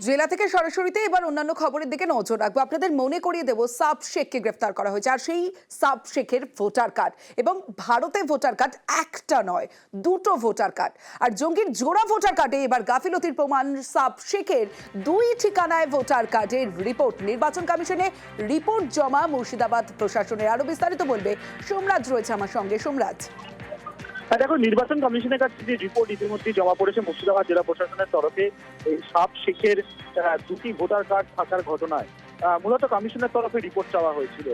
জেলা থেকে সরাসরিতে এবার অন্যান্য খবরের দিকে নজর রাখবো। আপনাদের মনে করিয়ে দেব, সাব শেখকে গ্রেফতার করা হয়েছে। আর সেই সাব শেখের ভোটার কার্ড, এবং ভারতে ভোটার কার্ড একটা নয়, দুটো ভোটার কার্ড। আর জঙ্গির জোড়া ভোটার কার্ডে এবার গাফিলতির প্রমাণ। সাব শেখের দুই ঠিকানায় ভোটার কার্ডের রিপোর্ট। নির্বাচন কমিশনে রিপোর্ট জমা মুর্শিদাবাদ প্রশাসনের। আরো বিস্তারিত বলবে সোমরাজ, রয়েছে আমার সঙ্গে। সোমরাজ, দেখো, নির্বাচন কমিশনের কাছে যে রিপোর্ট ইতিমধ্যে জমা পড়েছে মুর্শিদাবাদ জেলা প্রশাসনের তরফে, এই সাব শেখের দুটি ভোটার কার্ড থাকার ঘটনায় মূলত কমিশনের তরফে রিপোর্ট চাওয়া হয়েছিল।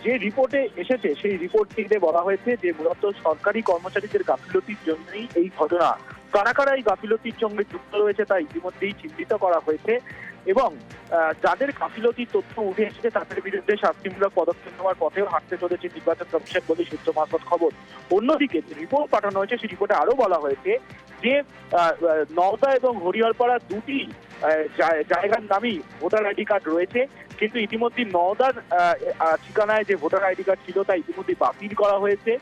যে রিপোর্টে এসেছে সেই রিপোর্টটিতে বলা হয়েছে যে মূলত সরকারি কর্মচারীদের গাফিলতির জন্যই এই ঘটনা। কারা কারা এই গাফিলতির সঙ্গে যুক্ত রয়েছে তা ইতিমধ্যেই চিহ্নিত করা হয়েছে, এবং যাদের গাফিলতির তথ্য উঠে এসেছে তাদের বিরুদ্ধে শাস্তিমূলক পদক্ষেপ নেওয়ার পথেও হাঁটতে চলেছে নির্বাচন কমিশন বলে সূত্র মারফত খবর। অন্যদিকে যে রিপোর্ট পাঠানো হয়েছে সেই রিপোর্টে আরো বলা হয়েছে যে নওদা এবং হরিহরপাড়া দুটি জায়গার নামই ভোটার আইডি কার্ড রয়েছে, কিন্তু ইতিমধ্যে নওদার ঠিকানায় যে ভোটার আইডি কার্ড ছিল তা ইতিমধ্যে বাতিল করা হয়েছে।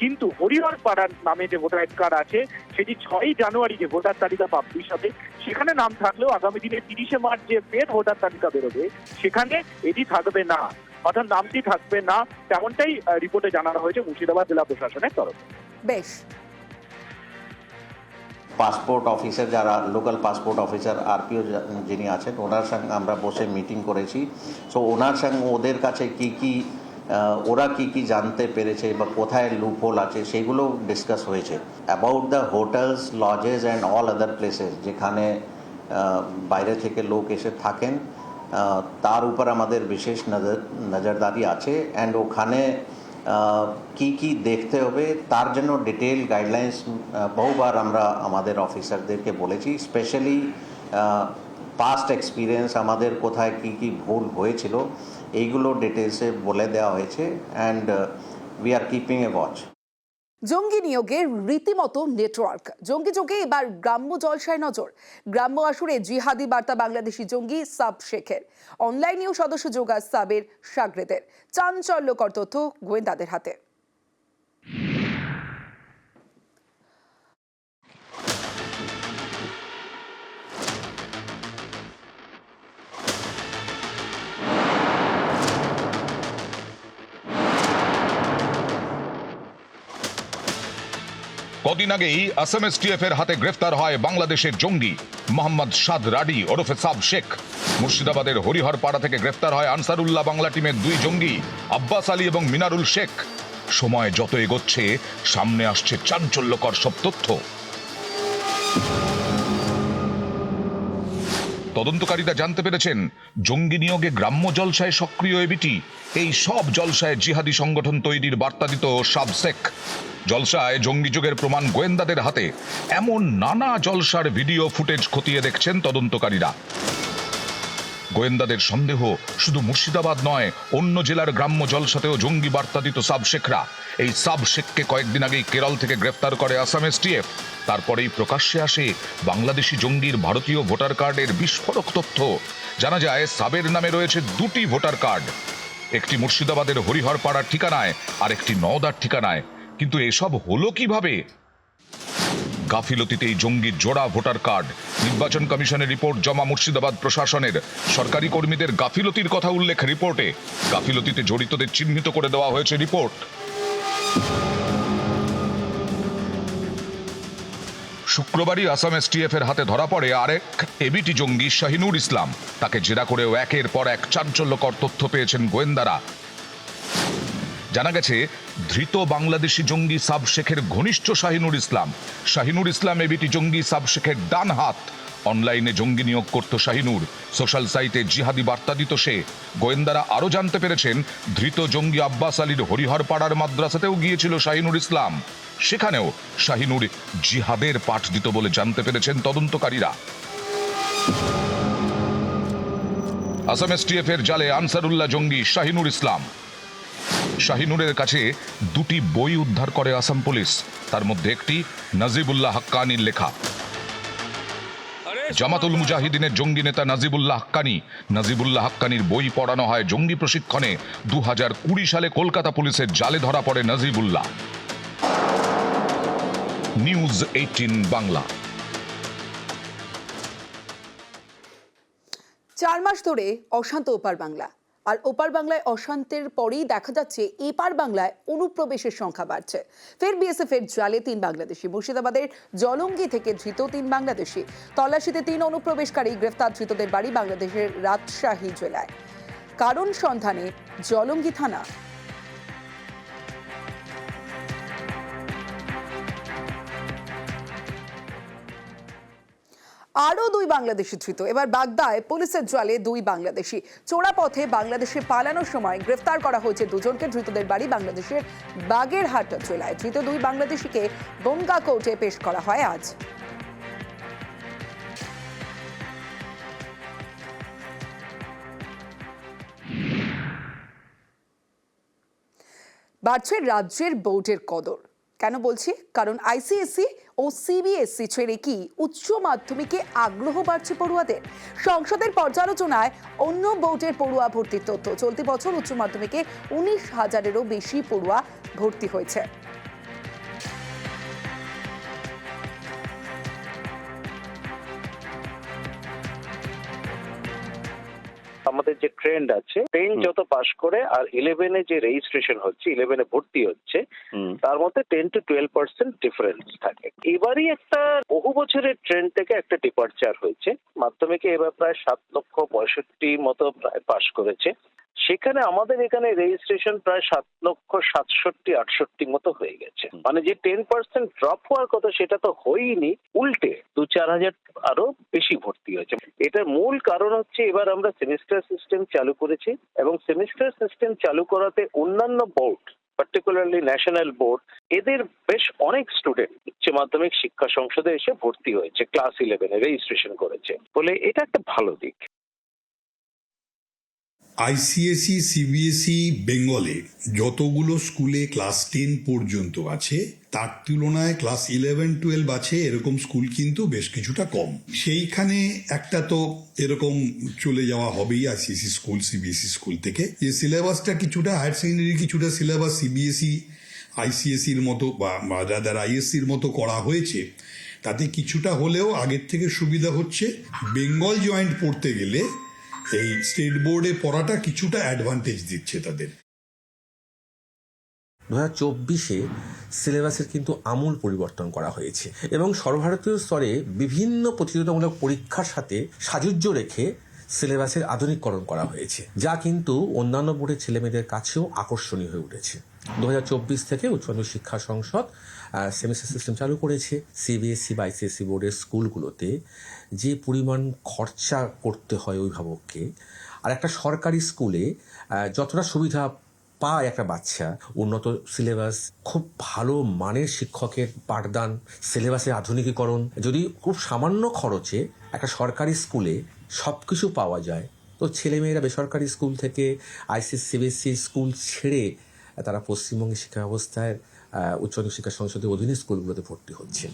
কিন্তু হরিহরপাড়ার নামে যে ভোটার আইডি কার্ড আছে সেটি 6ই জানুয়ারি যে ভোটার তালিকা পাবলিশ হবে সেখানে নাম থাকলেও আগামী দিনে 30শে মার্চ যে ফের ভোটার তালিকা বেরোবে সেখানে এটি থাকবে না, অর্থাৎ নামটি থাকবে না, তেমনটাই রিপোর্টে জানানো হয়েছে মুর্শিদাবাদ জেলা প্রশাসনের তরফে। বেশ। পাসপোর্ট অফিসার, যারা লোকাল পাসপোর্ট অফিসার আরপিও যিনি আছেন, ওনার সঙ্গে আমরা বসে মিটিং করেছি। সো ওনার সঙ্গে ওদের কাছে ওরা কি জানতে পেরেছে বা কোথায় লুপহোল আছে সেগুলো ডিসকাস হয়েছে। About the hotels, lodges and all other places যেখানে বাইরে থেকে লোক এসে থাকেন, তার উপর আমাদের বিশেষ নজরদারি আছে। অ্যান্ড ওখানে কি দেখতে হবে তার জন্য ডিটেল গাইডলাইন্স বহুবার আমরা আমাদের অফিসারদেরকে বলেছি। স্পেশালি পাস্ট এক্সপিরিয়েন্স, আমাদের কোথায় কি ভুল হয়েছিল এইগুলো ডিটেলসে বলে দেওয়া হয়েছে। And we are keeping A watch. জঙ্গি নিয়োগের রীতিমতো নেটওয়ার্ক। জঙ্গি যোগে এবার গ্রাম্য জলসায় নজর। গ্রাম্য আসরে জিহাদি বার্তা বাংলাদেশি জঙ্গি সাব শেখের। অনলাইনেও সদস্য যোগা সাবের সাগরেদের। চাঞ্চল্যকর তথ্য গোয়েন্দাদের হাতে। কদিন আগেই এসএমএসটিএফ এর হাতে গ্রেফতার হয় বাংলাদেশের জঙ্গি মোহাম্মদ সাদ রাডি ওরফে সাব শেখ। মুর্শিদাবাদের হরিহরপাড়া থেকে গ্রেফতার হয় আনসারুল্লাহ বাংলা টিমের দুই জঙ্গি আব্বাস আলী এবং মিনারুল শেখ। সময় যত এগোচ্ছে সামনে আসছে চাঞ্চল্যকর সব তথ্য। তদন্তকারীরা জানতে পেরেছেন জঙ্গি নিয়োগে গ্রাম্য জলসায় সক্রিয় এবিটি। এই সব জলসায় জিহাদি সংগঠন তৈরির বার্তা দিত সাব শেখ। জলসায় জঙ্গি যুগের প্রমাণ গোয়েন্দাদের হাতে। এমন নানা জলসার ভিডিও ফুটেজ খতিয়ে দেখছেন তদন্তকারীরা। গোয়েন্দাদের সন্দেহ শুধু মুর্শিদাবাদ নয়, অন্য জেলার গ্রাম্য জলসাতেও জঙ্গি বার্তা দিত সাব শেখরা। এই সাব শেখকে কয়েকদিন আগেই কেরল থেকে গ্রেফতার করে আসাম এসটিএফ। তারপরেই প্রকাশ্যে আসে বাংলাদেশি জঙ্গির ভারতীয় ভোটার কার্ডের বিস্ফোরক তথ্য। জানা যায় সাবের নামে রয়েছে দুটি ভোটার কার্ড, একটি মুর্শিদাবাদের হরিহরপাড়ার ঠিকানায় আর একটি নওদার ঠিকানায়। কিন্তু এসব হলো কিভাবে? গাফিলতিতে এই জঙ্গির জোড়া ভোটার কার্ড। নির্বাচন কমিশনের রিপোর্ট জমা মুর্শিদাবাদ প্রশাসনের। সরকারি কর্মীদের গাফিলতির কথা উল্লেখ রিপোর্টে। গাফিলতিতে জড়িতদের চিহ্নিত করে দেওয়া হয়েছে রিপোর্ট। শুক্রবারই আসাম এসটিএফ এর হাতে ধরা পড়ে আরেক এবিটি জঙ্গি শাহিনুর ইসলাম। তাকে জেরা করেও একের পর এক চাঞ্চল্যকর তথ্য পেয়েছেন গোয়েন্দারা। জানা গেছে ধৃত বাংলাদেশি জঙ্গি সাব শেখের ঘনিষ্ঠ শাহিনুর ইসলাম। শাহিনুর ইসলাম এবিটি জঙ্গি সাব শেখের ডান হাত। অনলাইনে জঙ্গি নিয়োগ করত শাহিনুর, সোশ্যাল সাইটে জিহাদি বার্তা দিত সে। গোয়েন্দারা আরও জানতে পেরেছেন ধৃত জঙ্গি আব্বাস আলীর হরিহরপাড়ার মাদ্রাসাতেও গিয়েছিল শাহিনুর ইসলাম। সেখানেও শাহিনুর জিহাদের পাঠ দিত বলে জানতে পেরেছেন তদন্তকারীরা। আসাম এসটিএফ এর জালে আনসারুল্লাহ জঙ্গি শাহিনুর ইসলাম। শাহিনুরের কাছে দুটি বই উদ্ধার করে আসাম পুলিশ। তার মধ্যে একটি নাজিবুল্লাহ হাক্কানির লেখা। জামাতুল মুজাহিদিনের জঙ্গি নেতা নাজিবুল্লাহ হাক্কানি। নাজিবুল্লাহ হাক্কানির বই পড়ানো হয় জঙ্গি প্রশিক্ষণে। 2020 সালে কলকাতা পুলিশের জালে ধরা পড়ে নাজিবুল্লাহ। নিউজ 18 বাংলা। 4 মাস ধরে অশান্ত ওপার বাংলা, আর ওপার বাংলায় অশান্তের পরেই দেখা যাচ্ছে এপার বাংলায় অনুপ্রবেশের সংখ্যা বাড়ছে। ফের বিএসএফ এর জালে 3 বাংলাদেশি। মুর্শিদাবাদের জলঙ্গি থেকে ধৃত 3 বাংলাদেশি। তল্লাশিতে 3 অনুপ্রবেশকারী গ্রেফতার। ধৃতদের বাড়ি বাংলাদেশের রাজশাহী জেলায়। কারণ সন্ধানে জলঙ্গি থানা। আরও 2 বাংলাদেশি ধৃত। এবার বাগদায় পুলিশের জালে 2 বাংলাদেশি। চোরাপথে বাংলাদেশে পালানোর সময় গ্রেফতার করা হয়েছে 2 জনকে। ধৃতদের বাড়ি বাংলাদেশের বাগেরহাট জেলায়। ধৃত 2 বাংলাদেশিকে বনগাঁ কোর্টে পেশ করা হয় আজ। বাড়ছে রাজ্যের বোর্ডের কদর। কেন বলছি? কারণ আইসিএসসি ও সিবিএসসি ছেড়ে কি উচ্চ মাধ্যমিকে আগ্রহ বাড়ছে পড়ুয়াদের। সংসদের পর্যালোচনায় অন্য বোর্ডের পড়ুয়া ভর্তির তথ্য। চলতি বছর উচ্চ মাধ্যমিকে 19,000-এরও বেশি পড়ুয়া ভর্তি হয়েছে। আমাদের যে ট্রেন্ড আছে, 10 যত পাস করে আর 11-এ যে রেজিস্ট্রেশন হচ্ছে, 11-এ ভর্তি হচ্ছে, তার মধ্যে 10 to 12% ডিফারেন্স থাকে। এবারই একটা বহু বছরের ট্রেন্ড থেকে একটা ডিপার্চার হয়েছে। মাধ্যমিকে এবার প্রায় 7,65,000 মতো প্রায় পাস করেছে। সেখানে আমাদের এখানে রেজিস্ট্রেশন প্রায় 7,67,000-68,000 মতো হয়ে গেছে। মানে যে 10% ড্রপ হওয়ার কথা সেটা তো হয়নি, উল্টে 2-4 হাজার আরো বেশি ভর্তি হয়েছে। এটার মূল কারণ হচ্ছে এবার আমরা সেমিস্টার সিস্টেম চালু করেছি, এবং সেমিস্টার সিস্টেম চালু করাতে অন্যান্য বোর্ড, পার্টিকুলারলি ন্যাশনাল বোর্ড, এদের বেশ অনেক স্টুডেন্ট উচ্চ মাধ্যমিক শিক্ষা সংসদে এসে ভর্তি হয়েছে, ক্লাস 11-এ রেজিস্ট্রেশন করেছে বলে এটা একটা ভালো দিক। আইসিএসই সিবিএসই বেঙ্গলে যতগুলো স্কুলে ক্লাস 10 পর্যন্ত আছে তার তুলনায় ক্লাস 11-12 আছে এরকম স্কুল কিন্তু বেশ কিছুটা কম। সেইখানে একটা তো এরকম চলে যাওয়া হবেই আইসিএসই স্কুল সিবিএসই স্কুল থেকে, যে সিলেবাসটা কিছুটা হায়ার সেকেন্ডারি কিছুটা সিলেবাস সিবিএসই আইসিএসির মতো বা রাদার আইএসসির মতো করা হয়েছে। তাতে কিছুটা হলেও আগের থেকে সুবিধা হচ্ছে। বেঙ্গল জয়েন্ট পড়তে গেলে এই স্টেট বোর্ডে পড়াটা কিছুটা অ্যাডভান্টেজ দিচ্ছে তাদের। 2024-এ সিলেবাসের কিন্তু আমূল পরিবর্তন করা হয়েছে এবং সর্বভারতীয় স্তরে বিভিন্ন প্রতিযোগিতামূলক পরীক্ষার সাথে সাযুজ্য রেখে সিলেবাসের আধুনিকরণ করা হয়েছে, যা কিন্তু অন্যান্য বোর্ডের ছেলেমেয়েদের কাছেও আকর্ষণীয় হয়ে উঠেছে। 2024 থেকে উচ্চ মাধ্যমিক শিক্ষা সংসদ সেমিস্টার সিস্টেম চালু করেছে। সিবিএসসি বা আইসিএসসি বোর্ডের স্কুলগুলোতে যে পরিমাণ খরচা করতে হয় অভিভাবককে, আর একটা সরকারি স্কুলে যতটা সুবিধা পায় একটা বাচ্চা, উন্নত সিলেবাস, খুব ভালো মানের শিক্ষকের পাঠদান, সিলেবাসের আধুনিকীকরণ, যদি খুব সামান্য খরচে একটা সরকারি স্কুলে সব কিছু পাওয়া যায়, তো ছেলেমেয়েরা বেসরকারি স্কুল থেকে আইসিএসসি সিবিএসসি স্কুল ছেড়ে তারা পশ্চিমবঙ্গের শিক্ষা ব্যবস্থায় উচ্চ মাধ্যমিক শিক্ষা সংসদের অধীনে স্কুলগুলোতে ভর্তি হচ্ছে।